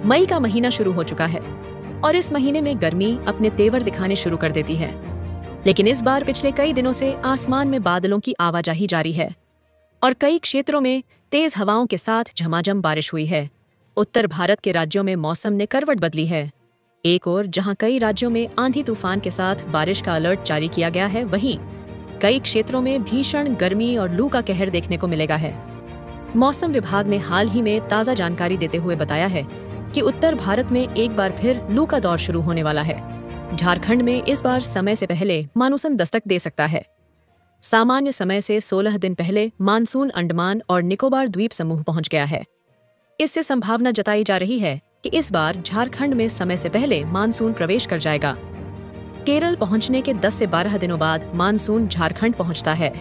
मई का महीना शुरू हो चुका है और इस महीने में गर्मी अपने तेवर दिखाने शुरू कर देती है। लेकिन इस बार पिछले कई दिनों से आसमान में बादलों की आवाजाही जारी है और कई क्षेत्रों में तेज हवाओं के साथ झमाझम बारिश हुई है। उत्तर भारत के राज्यों में मौसम ने करवट बदली है। एक ओर जहां कई राज्यों में आंधी तूफान के साथ बारिश का अलर्ट जारी किया गया है, वहीं कई क्षेत्रों में भीषण गर्मी और लू का कहर देखने को मिलेगा है। मौसम विभाग ने हाल ही में ताज़ा जानकारी देते हुए बताया है कि उत्तर भारत में एक बार फिर लू का दौर शुरू होने वाला है। झारखंड में इस बार समय से पहले मानसून दस्तक दे सकता है। सामान्य समय से 16 दिन पहले मानसून अंडमान और निकोबार द्वीप समूह पहुंच गया है। इससे संभावना जताई जा रही है कि इस बार झारखंड में समय से पहले मानसून प्रवेश कर जाएगा। केरल पहुंचने के 10 से 12 दिनों बाद मानसून झारखंड पहुंचता है।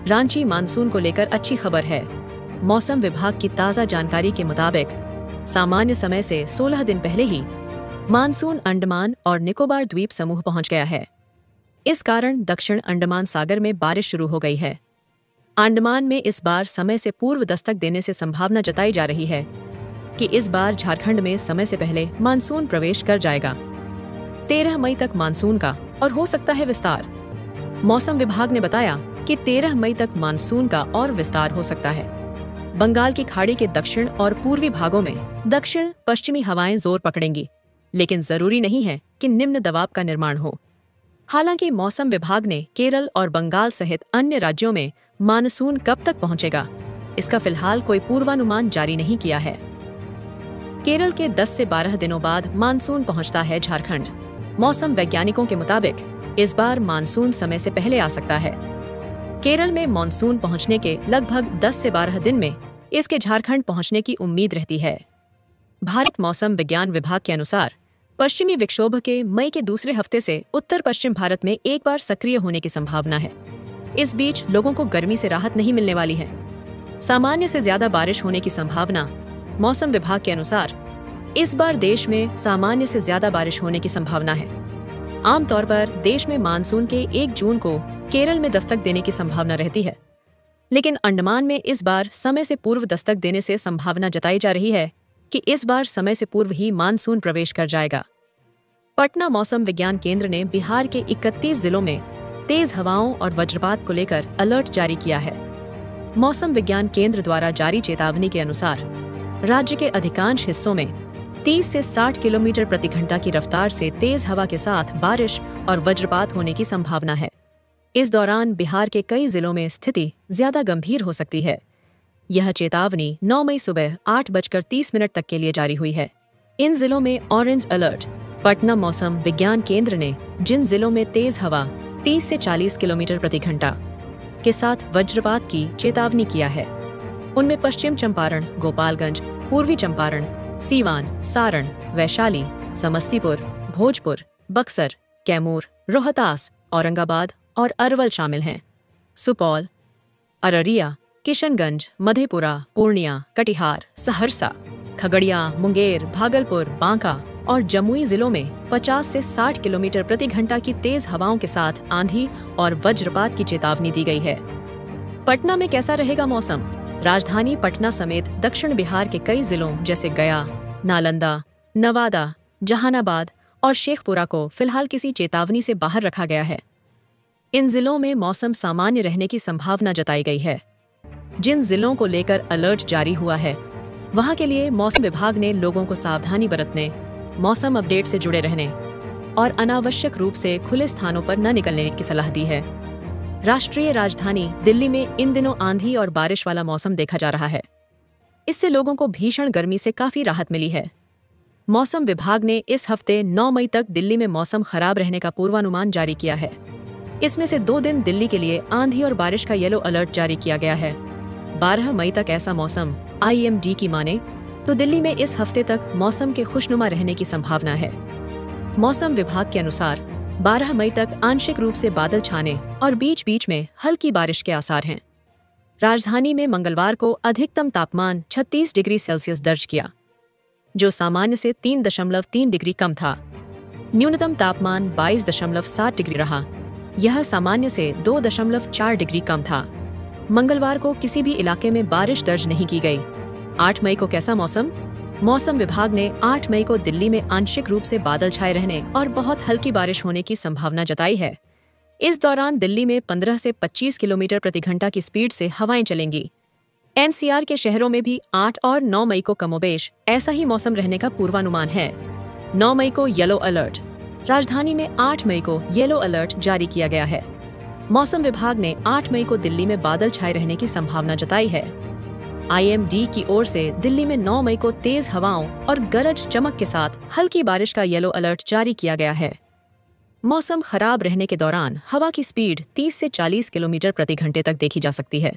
रांची मानसून को लेकर अच्छी खबर है। मौसम विभाग की ताज़ा जानकारी के मुताबिक सामान्य समय से 16 दिन पहले ही मानसून अंडमान और निकोबार द्वीप समूह पहुंच गया है। इस कारण दक्षिण अंडमान सागर में बारिश शुरू हो गई है। अंडमान में इस बार समय से पूर्व दस्तक देने से संभावना जताई जा रही है कि इस बार झारखंड में समय से पहले मानसून प्रवेश कर जाएगा। 13 मई तक मानसून का और हो सकता है विस्तार। मौसम विभाग ने बताया कि 13 मई तक मानसून का और विस्तार हो सकता है। बंगाल की खाड़ी के दक्षिण और पूर्वी भागों में दक्षिण पश्चिमी हवाएं जोर पकड़ेंगी, लेकिन जरूरी नहीं है कि निम्न दबाव का निर्माण हो। हालांकि मौसम विभाग ने केरल और बंगाल सहित अन्य राज्यों में मानसून कब तक पहुंचेगा, इसका फिलहाल कोई पूर्वानुमान जारी नहीं किया है। केरल के 10 से 12 दिनों बाद मानसून पहुंचता है झारखंड। मौसम वैज्ञानिकों के मुताबिक इस बार मानसून समय से पहले आ सकता है। केरल में मानसून पहुंचने के लगभग 10 से 12 दिन में इसके झारखंड पहुंचने की उम्मीद रहती है। भारत मौसम विज्ञान विभाग के अनुसार पश्चिमी विक्षोभ के मई के दूसरे हफ्ते से उत्तर पश्चिम भारत में एक बार सक्रिय होने की संभावना है। इस बीच लोगों को गर्मी से राहत नहीं मिलने वाली है। सामान्य से ज्यादा बारिश होने की संभावना। मौसम विभाग के अनुसार इस बार देश में सामान्य से ज्यादा बारिश होने की संभावना है। आमतौर पर देश में मानसून के 1 जून को केरल में दस्तक देने की संभावना रहती है, लेकिन अंडमान में इस बार समय से पूर्व दस्तक देने से संभावना जताई जा रही है कि इस बार समय से पूर्व ही मानसून प्रवेश कर जाएगा। पटना मौसम विज्ञान केंद्र ने बिहार के 31 जिलों में तेज हवाओं और वज्रपात को लेकर अलर्ट जारी किया है। मौसम विज्ञान केंद्र द्वारा जारी चेतावनी के अनुसार राज्य के अधिकांश हिस्सों में 30 से 60 किलोमीटर प्रति घंटा की रफ्तार से तेज हवा के साथ बारिश और वज्रपात होने की संभावना है। इस दौरान बिहार के कई जिलों में स्थिति ज्यादा गंभीर हो सकती है। यह चेतावनी 9 मई सुबह 8:30 तक के लिए जारी हुई है। इन जिलों में ऑरेंज अलर्ट। पटना मौसम विज्ञान केंद्र ने जिन जिलों में तेज हवा 30 से 40 किलोमीटर प्रति घंटा के साथ वज्रपात की चेतावनी किया है, उनमें पश्चिम चंपारण, गोपालगंज, पूर्वी चंपारण, सीवान, सारण, वैशाली, समस्तीपुर, भोजपुर, बक्सर, कैमूर, रोहतास, औरंगाबाद और अरवल शामिल हैं। सुपौल, अररिया, किशनगंज, मधेपुरा, पूर्णिया, कटिहार, सहरसा, खगड़िया, मुंगेर, भागलपुर, बांका और जमुई जिलों में 50 से 60 किलोमीटर प्रति घंटा की तेज हवाओं के साथ आंधी और वज्रपात की चेतावनी दी गई है। पटना में कैसा रहेगा मौसम? राजधानी पटना समेत दक्षिण बिहार के कई जिलों जैसे गया, नालंदा, नवादा, जहानाबाद और शेखपुरा को फिलहाल किसी चेतावनी से बाहर रखा गया है। इन जिलों में मौसम सामान्य रहने की संभावना जताई गई है। जिन जिलों को लेकर अलर्ट जारी हुआ है, वहां के लिए मौसम विभाग ने लोगों को सावधानी बरतने, मौसम अपडेट से जुड़े रहने और अनावश्यक रूप से खुले स्थानों पर न निकलने की सलाह दी है। राष्ट्रीय राजधानी दिल्ली में इन दिनों आंधी और बारिश वाला मौसम देखा जा रहा है। इससे लोगों को भीषण गर्मी से काफी राहत मिली है। मौसम विभाग ने इस हफ्ते 9 मई तक दिल्ली में मौसम खराब रहने का पूर्वानुमान जारी किया है। इसमें से 2 दिन दिल्ली के लिए आंधी और बारिश का येलो अलर्ट जारी किया गया है। 12 मई तक ऐसा मौसम IMD की माने तो दिल्ली में इस हफ्ते तक मौसम के खुशनुमा रहने की संभावना है। मौसम विभाग के अनुसार 12 मई तक आंशिक रूप से बादल छाने और बीच बीच में हल्की बारिश के आसार हैं। राजधानी में मंगलवार को अधिकतम तापमान 36 डिग्री सेल्सियस दर्ज किया, जो सामान्य से 3.3 डिग्री कम था। न्यूनतम तापमान 22.7 डिग्री रहा, यह सामान्य से 2.4 डिग्री कम था। मंगलवार को किसी भी इलाके में बारिश दर्ज नहीं की गई। 8 मई को कैसा मौसम? मौसम विभाग ने 8 मई को दिल्ली में आंशिक रूप से बादल छाए रहने और बहुत हल्की बारिश होने की संभावना जताई है। इस दौरान दिल्ली में 15 से 25 किलोमीटर प्रति घंटा की स्पीड से हवाएं चलेंगी। एनसीआर के शहरों में भी 8 और 9 मई को कमोबेश ऐसा ही मौसम रहने का पूर्वानुमान है। 9 मई को येलो अलर्ट। राजधानी में 8 मई को येलो अलर्ट जारी किया गया है। मौसम विभाग ने 8 मई को दिल्ली में बादल छाए रहने की संभावना जताई है। आईएमडी की ओर से दिल्ली में 9 मई को तेज हवाओं और गरज चमक के साथ हल्की बारिश का येलो अलर्ट जारी किया गया है। मौसम खराब रहने के दौरान हवा की स्पीड 30 से 40 किलोमीटर प्रति घंटे तक देखी जा सकती है।